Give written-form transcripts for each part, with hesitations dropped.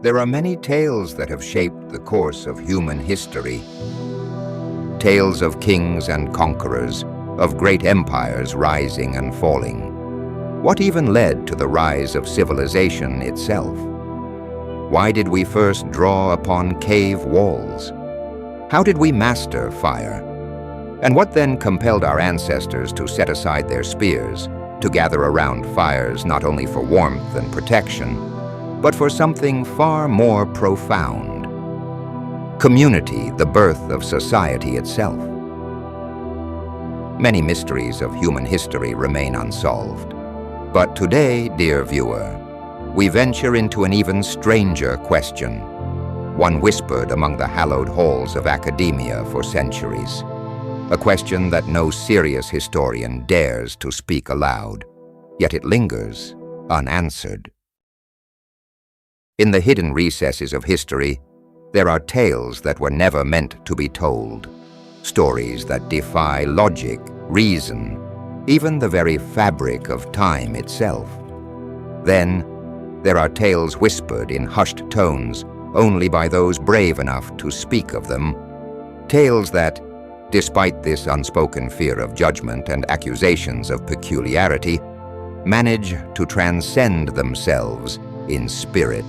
There are many tales that have shaped the course of human history. Tales of kings and conquerors, of great empires rising and falling. What even led to the rise of civilization itself? Why did we first draw upon cave walls? How did we master fire? And what then compelled our ancestors to set aside their spears, to gather around fires not only for warmth and protection, but for something far more profound? Community, the birth of society itself. Many mysteries of human history remain unsolved. But today, dear viewer, we venture into an even stranger question, one whispered among the hallowed halls of academia for centuries. A question that no serious historian dares to speak aloud, yet it lingers unanswered. In the hidden recesses of history, there are tales that were never meant to be told, stories that defy logic, reason, even the very fabric of time itself. Then, there are tales whispered in hushed tones only by those brave enough to speak of them, tales that, despite this unspoken fear of judgment and accusations of peculiarity, manage to transcend themselves in spirit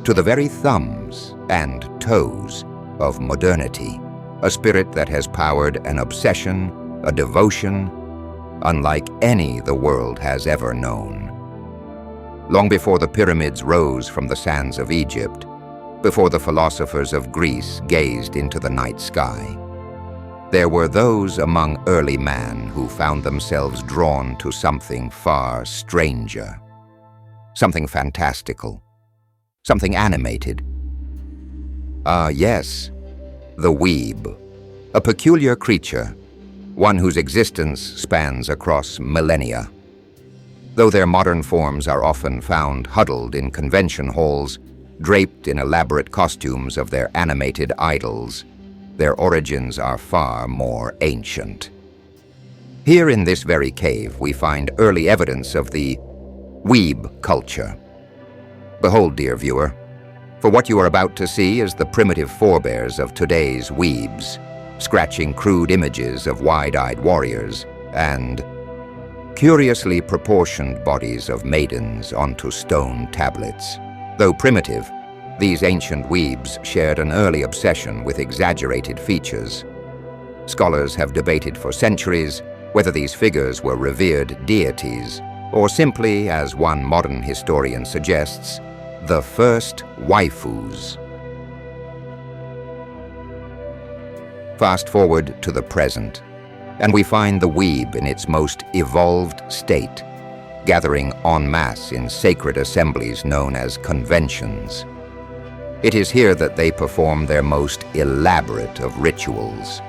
to the very thumbs and toes of modernity, a spirit that has powered an obsession, a devotion, unlike any the world has ever known. Long before the pyramids rose from the sands of Egypt, before the philosophers of Greece gazed into the night sky, there were those among early man who found themselves drawn to something far stranger, something fantastical, something animated. Ah, yes, the weeb, a peculiar creature, one whose existence spans across millennia. Though their modern forms are often found huddled in convention halls, draped in elaborate costumes of their animated idols, their origins are far more ancient. Here in this very cave, we find early evidence of the weeb culture. Behold, dear viewer, for what you are about to see is the primitive forebears of today's weebs, scratching crude images of wide-eyed warriors and curiously proportioned bodies of maidens onto stone tablets. Though primitive, these ancient weebs shared an early obsession with exaggerated features. Scholars have debated for centuries whether these figures were revered deities or simply, as one modern historian suggests, the first waifus. Fast forward to the present, and we find the weeb in its most evolved state, gathering en masse in sacred assemblies known as conventions. It is here that they perform their most elaborate of rituals,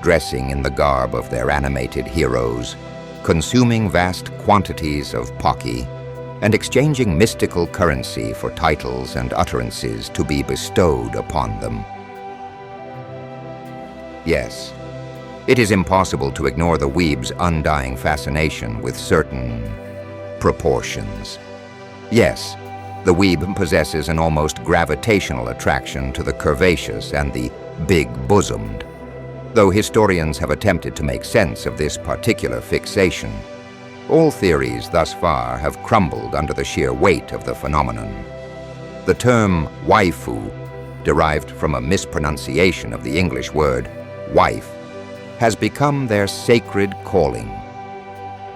dressing in the garb of their animated heroes, consuming vast quantities of pocky, and exchanging mystical currency for titles and utterances to be bestowed upon them. Yes, it is impossible to ignore the weeb's undying fascination with certain proportions. Yes, the weeb possesses an almost gravitational attraction to the curvaceous and the big-bosomed. Though historians have attempted to make sense of this particular fixation, all theories thus far have crumbled under the sheer weight of the phenomenon. The term waifu, derived from a mispronunciation of the English word wife, has become their sacred calling.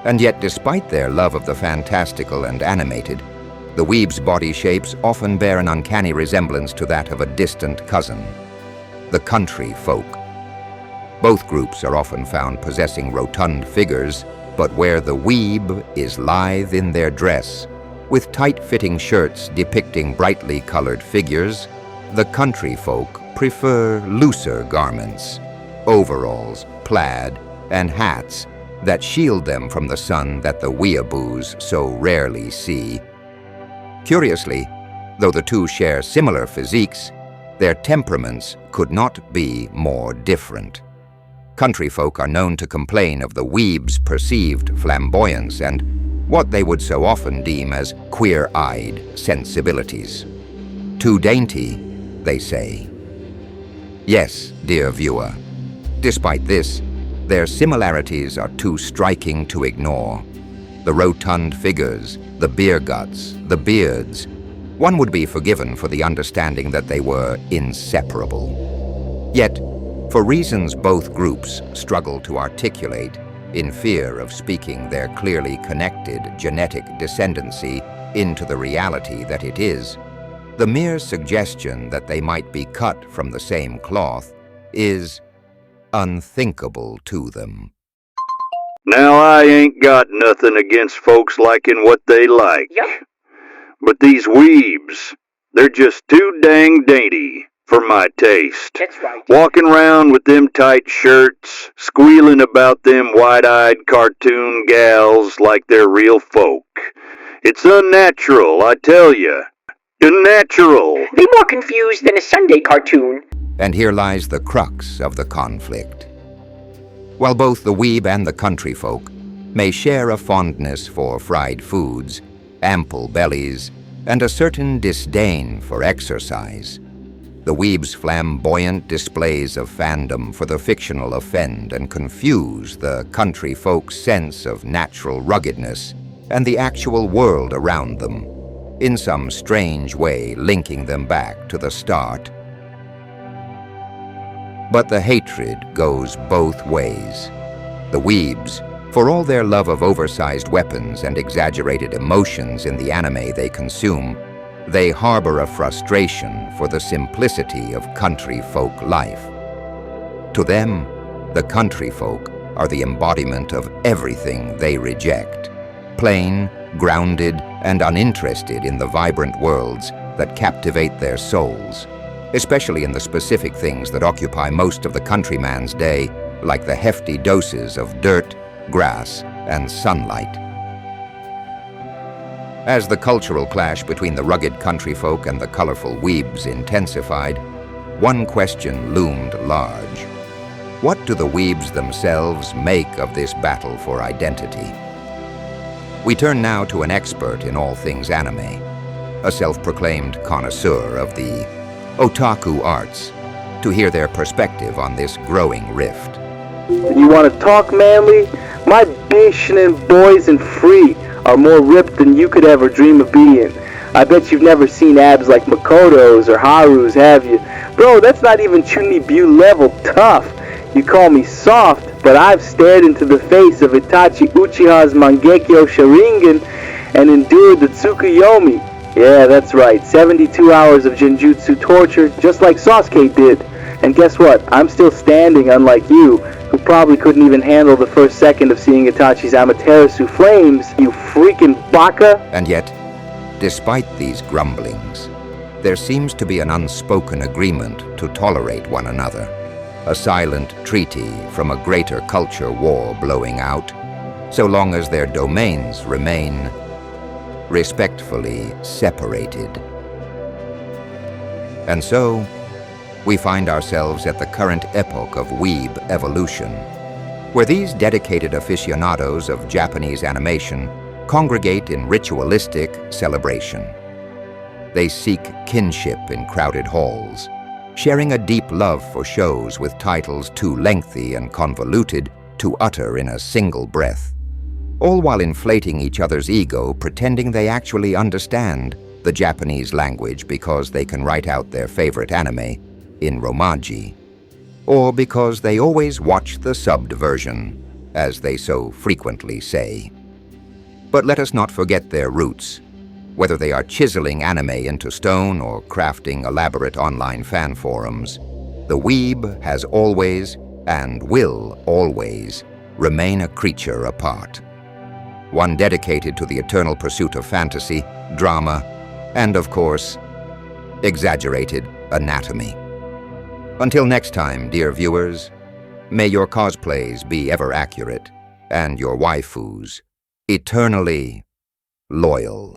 And yet, despite their love of the fantastical and animated, the weeb's body shapes often bear an uncanny resemblance to that of a distant cousin, the country folk. Both groups are often found possessing rotund figures, but where the weeb is lithe in their dress, with tight-fitting shirts depicting brightly colored figures, the country folk prefer looser garments, overalls, plaid, and hats that shield them from the sun that the weeaboos so rarely see. Curiously, though the two share similar physiques, their temperaments could not be more different. Country folk are known to complain of the weeb's perceived flamboyance and what they would so often deem as queer-eyed sensibilities. too dainty, they say. Yes, dear viewer, despite this, their similarities are too striking to ignore. The rotund figures, the beer guts, the beards. One would be forgiven for the understanding that they were inseparable. Yet, for reasons both groups struggle to articulate, in fear of speaking their clearly connected genetic descendancy into the reality that it is, the mere suggestion that they might be cut from the same cloth is unthinkable to them. Now, I ain't got nothing against folks liking what they like. Yep. But these weebs, they're just too dang dainty for my taste. That's right. Walking around with them tight shirts, squealing about them wide-eyed cartoon gals like they're real folk. It's unnatural, I tell ya. Unnatural. They're more confused than a Sunday cartoon. And here lies the crux of the conflict. While both the weeb and the country folk may share a fondness for fried foods, ample bellies, and a certain disdain for exercise, the weeb's flamboyant displays of fandom for the fictional offend and confuse the country folk's sense of natural ruggedness and the actual world around them, in some strange way linking them back to the start. But the hatred goes both ways. The weebs, for all their love of oversized weapons and exaggerated emotions in the anime they consume, they harbor a frustration for the simplicity of country folk life. To them, the country folk are the embodiment of everything they reject, plain, grounded, and uninterested in the vibrant worlds that captivate their souls, especially in the specific things that occupy most of the countryman's day, like the hefty doses of dirt, grass, and sunlight. As the cultural clash between the rugged country folk and the colorful weebs intensified, one question loomed large. What do the weebs themselves make of this battle for identity? We turn now to an expert in all things anime, a self-proclaimed connoisseur of the otaku arts, to hear their perspective on this growing rift. You want to talk manly? My Bishinin boys and free are more ripped than you could ever dream of being. I bet you've never seen abs like Makoto's or Haru's, have you? Bro, that's not even Chunibu level tough. You call me soft, but I've stared into the face of Itachi Uchiha's Mangekyo Sharingan and endured the Tsukuyomi. Yeah, that's right, 72 hours of Genjutsu torture, just like Sasuke did. And guess what? I'm still standing, unlike you, who probably couldn't even handle the first second of seeing Itachi's Amaterasu flames, you freaking baka! And yet, despite these grumblings, there seems to be an unspoken agreement to tolerate one another, a silent treaty from a greater culture war blowing out, so long as their domains remain respectfully separated. And so, we find ourselves at the current epoch of weeb evolution, where these dedicated aficionados of Japanese animation congregate in ritualistic celebration. They seek kinship in crowded halls, sharing a deep love for shows with titles too lengthy and convoluted to utter in a single breath, all while inflating each other's ego, pretending they actually understand the Japanese language because they can write out their favorite anime in Romaji, or because they always watch the subbed version, as they so frequently say. But let us not forget their roots. Whether they are chiseling anime into stone or crafting elaborate online fan forums, the weeb has always, and will always, remain a creature apart. One dedicated to the eternal pursuit of fantasy, drama, and of course, exaggerated anatomy. Until next time, dear viewers, may your cosplays be ever accurate and your waifus eternally loyal.